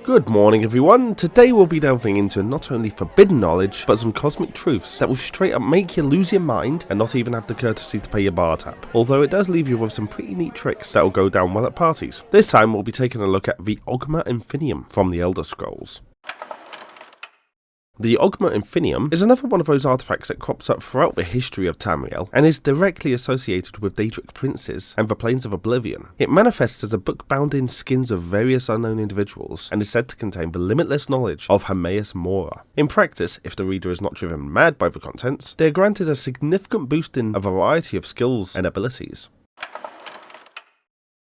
Good morning everyone, today we'll be delving into not only forbidden knowledge, but some cosmic truths that will straight up make you lose your mind and not even have the courtesy to pay your bar tab. Although it does leave you with some pretty neat tricks that will go down well at parties. This time we'll be taking a look at the Oghma Infinium from the Elder Scrolls. The Oghma Infinium is another one of those artifacts that crops up throughout the history of Tamriel, and is directly associated with Daedric princes and the Plains of Oblivion. It manifests as a book bound in skins of various unknown individuals, and is said to contain the limitless knowledge of Hermaeus Mora. In practice, if the reader is not driven mad by the contents, they are granted a significant boost in a variety of skills and abilities.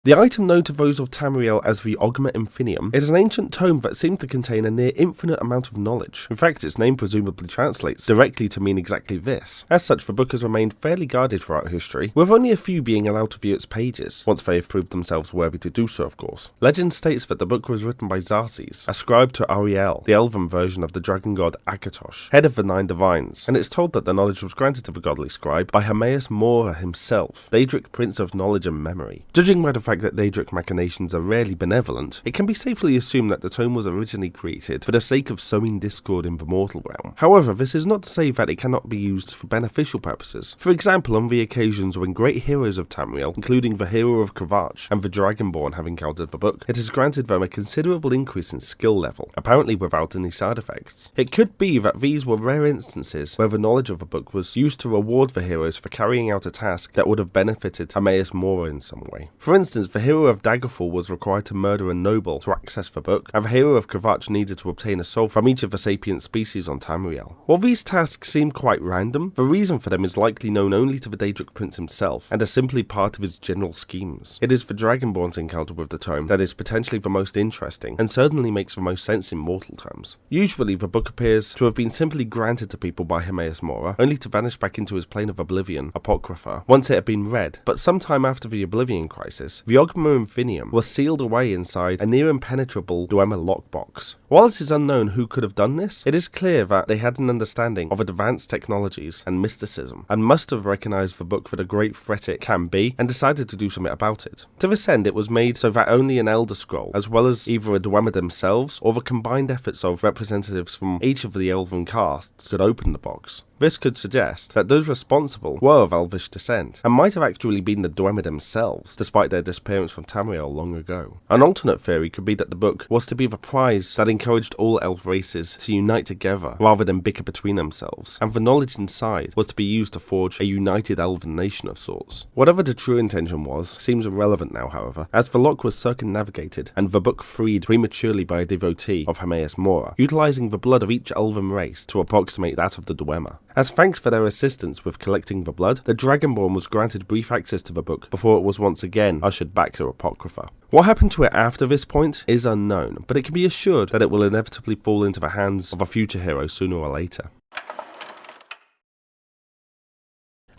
The item known to those of Tamriel as the Oghma Infinium is an ancient tome that seemed to contain a near infinite amount of knowledge. In fact, its name presumably translates directly to mean exactly this. As such, the book has remained fairly guarded throughout history, with only a few being allowed to view its pages, once they have proved themselves worthy to do so of course. Legend states that the book was written by Xarxes, ascribed to Ariel, the elven version of the dragon god Akatosh, head of the Nine Divines, and it's told that the knowledge was granted to the godly scribe by Hermaeus Mora himself, Daedric prince of knowledge and memory. Judging by the fact that Daedric machinations are rarely benevolent, it can be safely assumed that the tome was originally created for the sake of sowing discord in the mortal realm. However, this is not to say that it cannot be used for beneficial purposes. For example, on the occasions when great heroes of Tamriel, including the hero of Kvatch and the Dragonborn, have encountered the book, it has granted them a considerable increase in skill level, apparently without any side effects. It could be that these were rare instances where the knowledge of the book was used to reward the heroes for carrying out a task that would have benefited Hermaeus Mora in some way. For instance, the hero of Daggerfall was required to murder a noble to access the book, and the hero of Kvatch needed to obtain a soul from each of the sapient species on Tamriel. While these tasks seem quite random, the reason for them is likely known only to the Daedric prince himself, and are simply part of his general schemes. It is the Dragonborn's encounter with the tome that is potentially the most interesting, and certainly makes the most sense in mortal terms. Usually the book appears to have been simply granted to people by Hermaeus Mora, only to vanish back into his plane of oblivion, Apocrypha, once it had been read, but sometime after the Oblivion Crisis, the Oghma Infinium was sealed away inside a near impenetrable Dwemer lockbox. While it is unknown who could have done this, it is clear that they had an understanding of advanced technologies and mysticism, and must have recognized the book for the great threat it can be, and decided to do something about it. To this end, it was made so that only an Elder Scroll, as well as either a Dwemer themselves, or the combined efforts of representatives from each of the elven castes, could open the box. This could suggest that those responsible were of Elvish descent, and might have actually been the Dwemer themselves, despite their disappearance from Tamriel long ago. An alternate theory could be that the book was to be the prize that encouraged all elf races to unite together, rather than bicker between themselves, and the knowledge inside was to be used to forge a united elven nation of sorts. Whatever the true intention was, seems irrelevant now however, as the lock was circumnavigated, and the book freed prematurely by a devotee of Hermaeus Mora, utilizing the blood of each elven race to approximate that of the Dwemer. As thanks for their assistance with collecting the blood, the Dragonborn was granted brief access to the book before it was once again ushered back to Apocrypha. What happened to it after this point is unknown, but it can be assured that it will inevitably fall into the hands of a future hero sooner or later.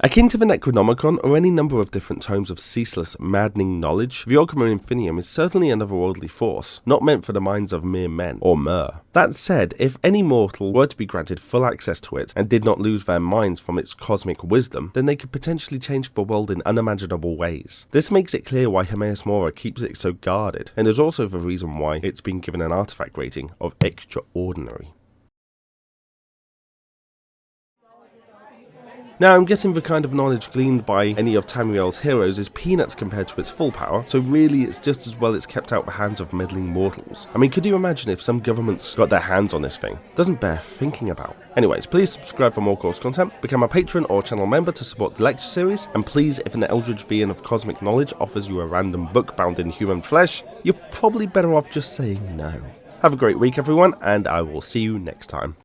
Akin to the Necronomicon, or any number of different tomes of ceaseless, maddening knowledge, the Oghma Infinium is certainly an otherworldly force, not meant for the minds of mere men, or mer. That said, if any mortal were to be granted full access to it, and did not lose their minds from its cosmic wisdom, then they could potentially change the world in unimaginable ways. This makes it clear why Hermaeus Mora keeps it so guarded, and is also the reason why it's been given an artifact rating of extraordinary. Now, I'm guessing the kind of knowledge gleaned by any of Tamriel's heroes is peanuts compared to its full power, so really it's just as well it's kept out the hands of meddling mortals. I mean, could you imagine if some governments got their hands on this thing? Doesn't bear thinking about. Anyways, please subscribe for more course content, become a patron or channel member to support the lecture series, and please, if an eldritch being of cosmic knowledge offers you a random book bound in human flesh, you're probably better off just saying no. Have a great week everyone, and I will see you next time.